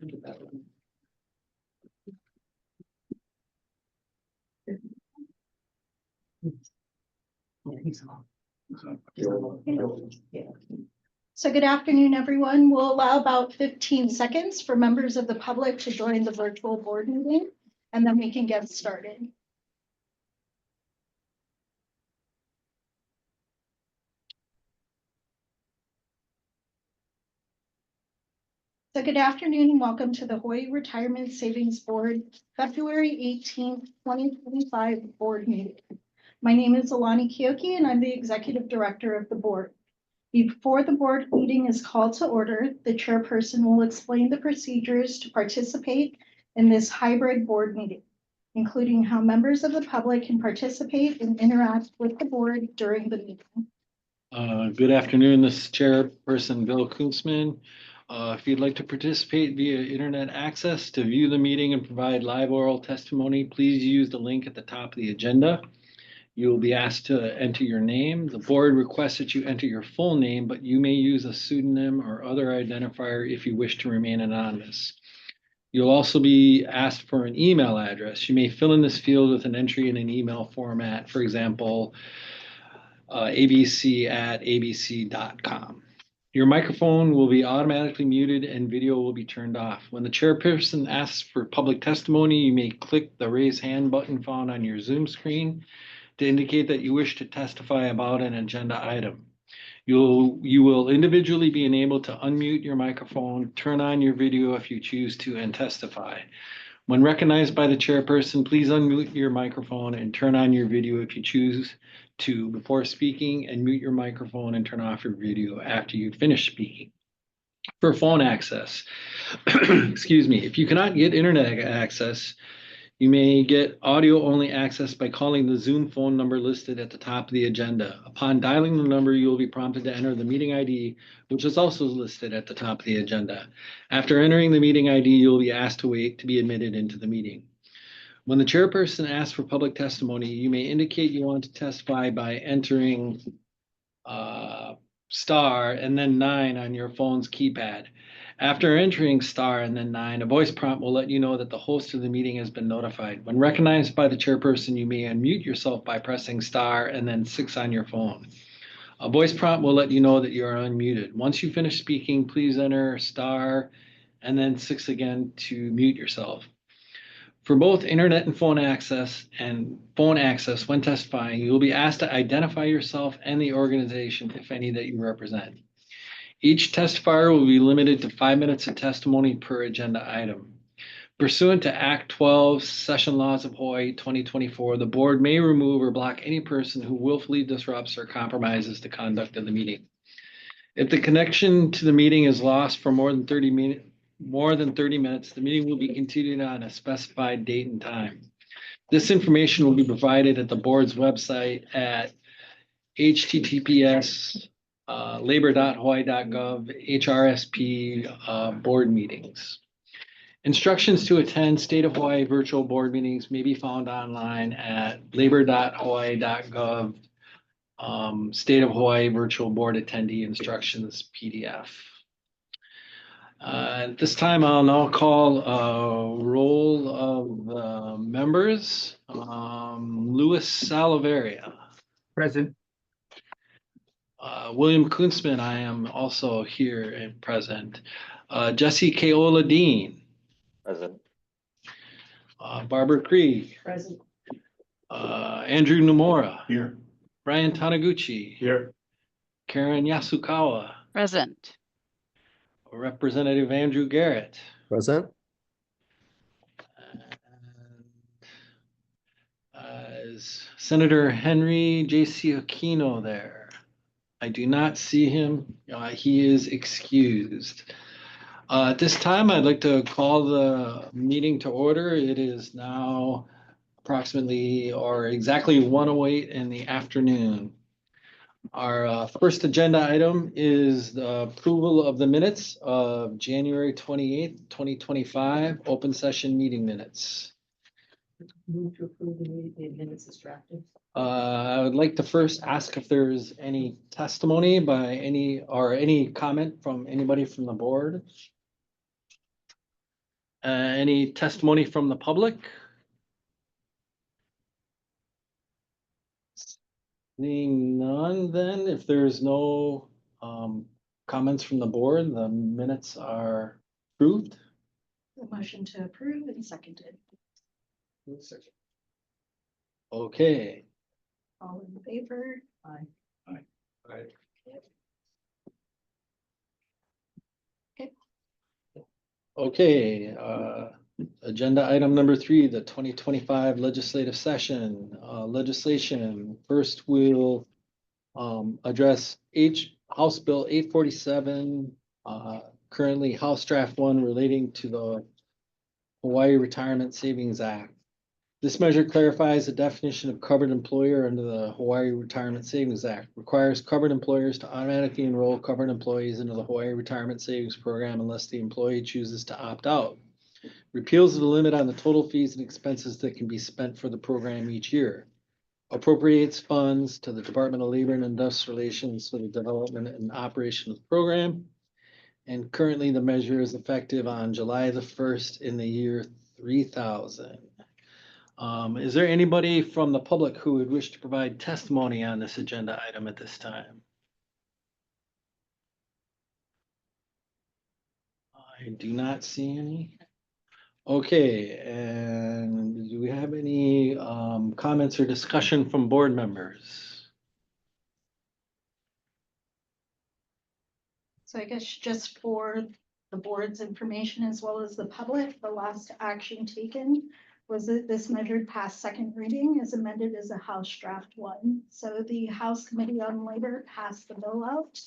So good afternoon, everyone. We'll allow about 15 seconds for members of the public to join the virtual board meeting, and then we can get started. So good afternoon and welcome to the Hawaii Retirement Savings Board February 18th, 2025 board meeting. My name is Alani Kioki and I'm the executive director of the board. Before the board meeting is called to order, the chairperson will explain the procedures to participate in this hybrid board meeting, including how members of the public can participate and interact with the board during the meeting. Good afternoon, this is Chairperson Bill Kunzman. If you'd like to participate via internet access to view the meeting and provide live oral testimony, please use the link at the top of the agenda. You will be asked to enter your name. The board requests that you enter your full name, but you may use a pseudonym or other identifier if you wish to remain anonymous. You'll also be asked for an email address. You may fill in this field with an entry in an email format, for example, abc@abc.com. Your microphone will be automatically muted and video will be turned off. When the chairperson asks for public testimony, you may click the raise hand button found on your Zoom screen to indicate that you wish to testify about an agenda item. You will individually be enabled to unmute your microphone, turn on your video if you choose to, and testify. When recognized by the chairperson, please unmute your microphone and turn on your video if you choose to before speaking, and mute your microphone and turn off your video after you finish speaking. For phone access, excuse me, if you cannot get internet access, you may get audio-only access by calling the Zoom phone number listed at the top of the agenda. Upon dialing the number, you will be prompted to enter the meeting ID, which is also listed at the top of the agenda. After entering the meeting ID, you will be asked to wait to be admitted into the meeting. When the chairperson asks for public testimony, you may indicate you want to testify by entering star and then 9 on your phone's keypad. After entering star and then 9, a voice prompt will let you know that the host of the meeting has been notified. When recognized by the chairperson, you may unmute yourself by pressing star and then 6 on your phone. A voice prompt will let you know that you are unmuted. Once you finish speaking, please enter star and then 6 again to mute yourself. For both internet and phone access when testifying, you will be asked to identify yourself and the organization, if any, that you represent. Each testifier will be limited to 5 minutes of testimony per agenda item. Pursuant to Act 12, Session Laws of Hawaii 2024, the board may remove or block any person who willfully disrupts or compromises the conduct of the meeting. If the connection to the meeting is lost for more than 30 minutes, the meeting will be continued on a specified date and time. This information will be provided at the board's website at https://labor.hawaii.gov HRSP board meetings. Instructions to attend State of Hawaii virtual board meetings may be found online at labor.hawaii.gov State of Hawaii virtual board attendee instructions PDF. At this time, I'll now call a roll of members. Louis Salaveria. Present. William Kunzman, I am also here and present. Jesse Keola Dean. Present. Barbara Krieg. Present. Andrew Nomura. Here. Brian Taniguchi. Here. Karen Yasukawa. Present. Representative Andrew Garrett. Present. And is Senator Henry J.C. Aquino there? I do not see him. He is excused. At this time, I'd like to call the meeting to order. It is now approximately or exactly 1:08 in the afternoon. Our first agenda item is the approval of the minutes of January 28th, 2025, open session meeting minutes. Move to approve the minutes as drafted. I would like to first ask if there's any testimony by any comment from anybody from the board. Any testimony from the public? Seeing none, then if there's no comments from the board, the minutes are approved. The motion to approve and seconded. Okay, All in favor? Aye. okay, agenda item number 3, the 2025 legislative session, legislation. First, we'll address House Bill 847, currently House Draft 1 relating to the Hawaii Retirement Savings Act. This measure clarifies the definition of covered employer under the Hawaii Retirement Savings Act, requires covered employers to automatically enroll covered employees into the Hawaii Retirement Savings Program unless the employee chooses to opt out. Repeals the limit on the total fees and expenses that can be spent for the program each year. Appropriates funds to the Department of Labor and Industrial Relations for the development and operation of the program. And currently the measure is effective on July the 1st in the year 3000. Is there anybody from the public who would wish to provide testimony on this agenda item at this time? I do not see any. Okay, and do we have any comments or discussion from board members? So I guess just for the board's information as well as the public, the last action taken was that this measure passed second reading as amended as a House Draft 1. So the House Committee on Labor passed the bill out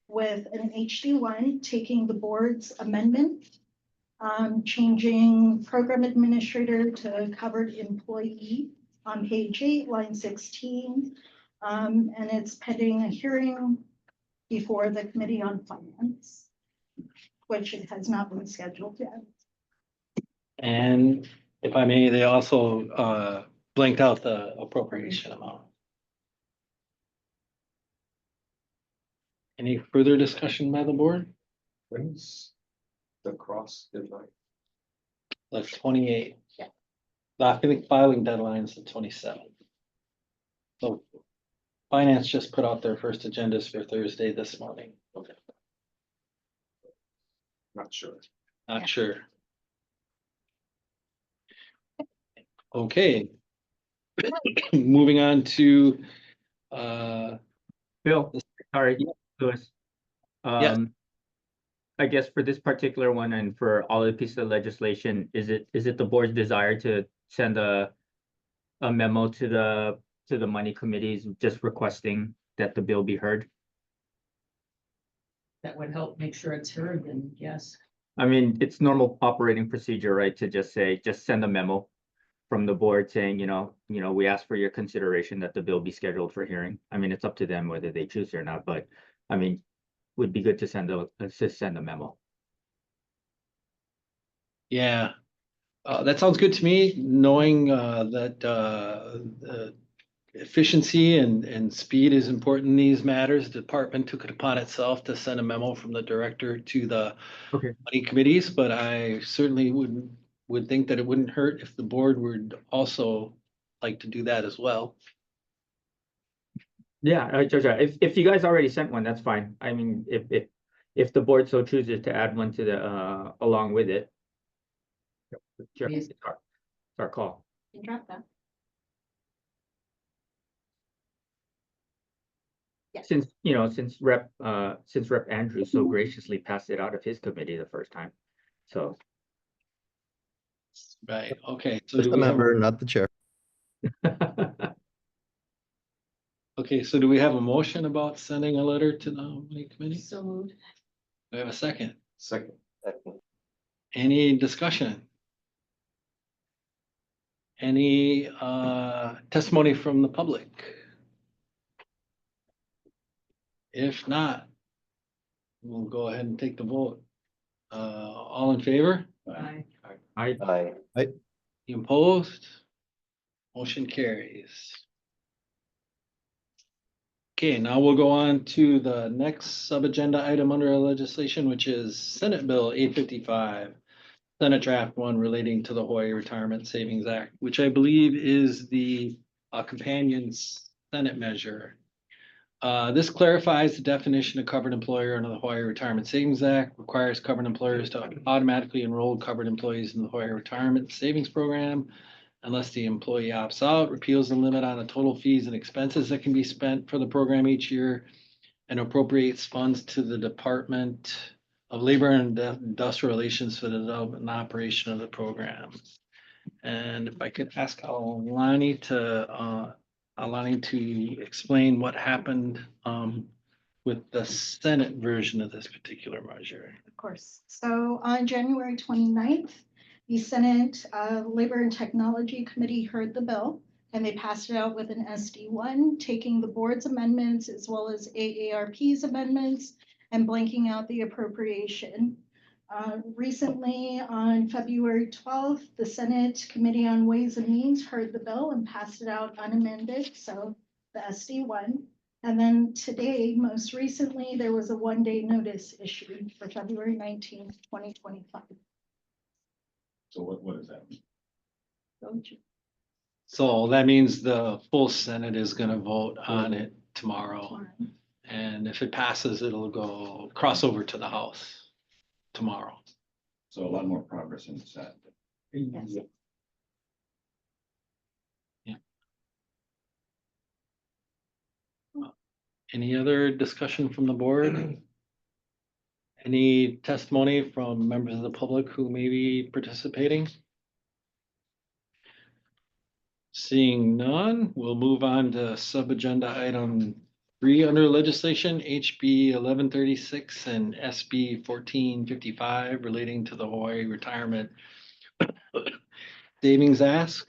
with an HD1 taking the board's amendment, changing program administrator to covered employee on page 8, line 16. And it's pending a hearing before the Committee on Finance, which it has not been scheduled yet. And if I may, they also blanked out the appropriation amount. Any further discussion by the board? When's the cross deadline? Like 28. Yeah. I think filing deadline is the 27th. So finance just put out their first agendas for Thursday this morning. Okay. Not sure. Not Yeah. sure. Okay. Moving on to Bill, sorry, Yeah. Louis. Yes. I guess for this particular one and for all the pieces of legislation, is it the board's desire to send a memo to the money committees just requesting that the bill be heard? That would help make sure it's heard, then yes. I mean, it's normal operating procedure, right, to just send a memo from the board saying, we ask for your consideration that the bill be scheduled for hearing. I mean, it's up to them whether they choose or not, but I mean, would be good to send a memo. yeah. That sounds good to me, knowing that efficiency and speed is important in these matters. The department took it upon itself to send a memo from the director to the Okay. money committees, but I certainly would think that it wouldn't hurt if the board would also like to do that as well. Yeah, if you guys already sent one, that's fine. I mean, if the board so chooses to add one to the along with it. Sure, Yes. it's our call. You can drop that. Since Rep Andrew so graciously passed it out of his committee the first time. So Right, okay. So Just do a we have, member, not the chair. okay, so do we have a motion about sending a letter to the money committee? So moved. Do we have a second? Second. Any discussion? Any testimony from the public? If not, we'll go ahead and take the vote. All in favor? Aye. I You opposed? Motion carries. Okay, now we'll go on to the next sub-agenda item under our legislation, which is Senate Bill 855. Senate Draft 1 relating to the Hawaii Retirement Savings Act, which I believe is the companion Senate measure. This clarifies the definition of covered employer under the Hawaii Retirement Savings Act, requires covered employers to automatically enroll covered employees in the Hawaii Retirement Savings Program unless the employee opts out, repeals the limit on the total fees and expenses that can be spent for the program each year, and appropriates funds to the Department of Labor and Industrial Relations for the development and operation of the program. And if I could ask Alani to explain what happened with the Senate version of this particular measure. Of course. So on January 29th, the Senate Labor and Technology Committee heard the bill and they passed it out with an SD1, taking the board's amendments as well as AARP's amendments and blanking out the appropriation. Recently, on February 12th, the Senate Committee on Ways and Means heard the bill and passed it out unamended, so the SD1. And then today, most recently, there was a one-day notice issued for February 19th, 2025. So what does that mean? So that means the full Senate is gonna vote on it tomorrow. And if it passes, it'll go cross over to the House tomorrow. So a lot more progress in the Senate. Yes. Any other discussion from the board? Any testimony from members of the public who may be participating? Seeing none, we'll move on to sub-agenda item 3 under legislation, HB 1136 and SB 1455 relating to the Hawaii Retirement Savings Act.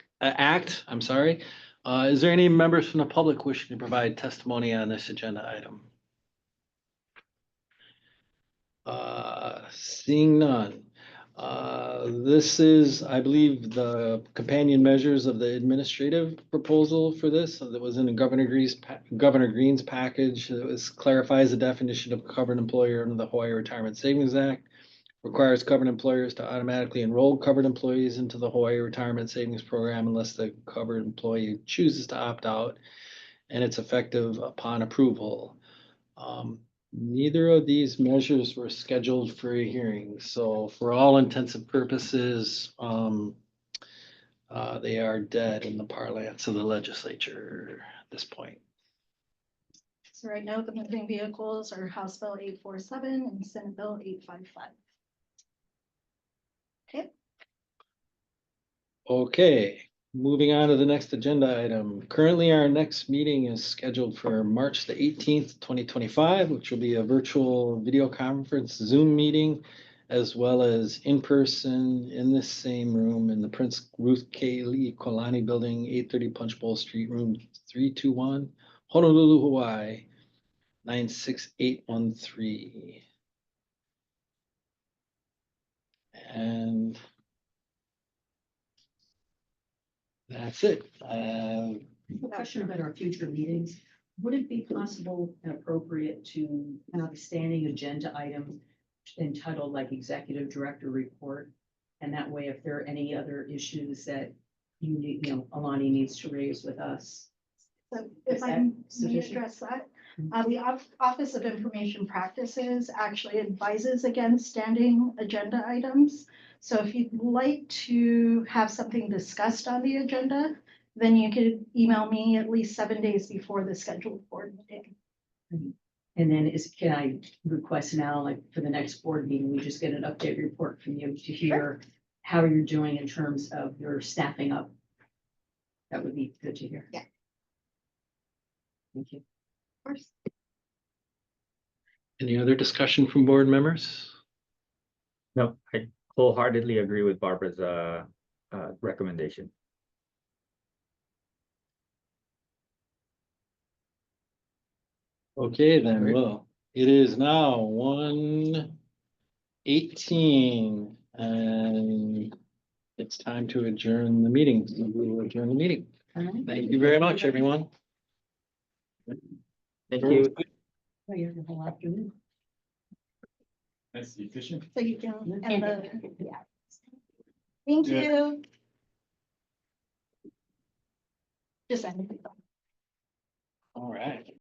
I'm sorry. Is there any members from the public wishing to provide testimony on this agenda item? Seeing none. This is, I believe, the companion measures of the administrative proposal for this that was in the Governor Green's package. It was clarifies the definition of covered employer under the Hawaii Retirement Savings Act, requires covered employers to automatically enroll covered employees into the Hawaii Retirement Savings Program unless the covered employee chooses to opt out, and it's effective upon approval. Neither of these measures were scheduled for a hearing, so for all intents and purposes, they are dead in the parlance of the legislature at this point. So right now, the moving vehicles are House Bill 847 and Senate Bill 855. Okay. Okay, moving on to the next agenda item. Currently, our next meeting is scheduled for March the 18th, 2025, which will be a virtual video conference Zoom meeting, as well as in person in this same room in the Prince Ruth K. Lee Kolani Building, 830 Punch Bowl Street, room 321, Honolulu, Hawaii, 96813. And that's it. A question about our future meetings. Would it be possible and appropriate to have a standing agenda item entitled like Executive Director Report? And that way, if there are any other issues that you need, Alani needs to raise with us. So if Is I that may sufficient? address that, the Office of Information Practices actually advises against standing agenda items. So if you'd like to have something discussed on the agenda, then you could email me at least 7 days before the scheduled board meeting. And then can I request now, like for the next board meeting, we just get an update report from you to hear how you're doing in terms of your staffing up? That would be good to hear. Yeah. Thank you. Of course. Any other discussion from board members? No, I wholeheartedly agree with Barbara's recommendation. Okay, then, well, it is now 1:18 and it's time to adjourn the meeting. So we will adjourn the meeting. All right. Thank you very much, everyone. Thank you. Oh, you have the whole afternoon. That's efficient. So you can, and the, yeah. Thank Yeah. you. Just end it. All right.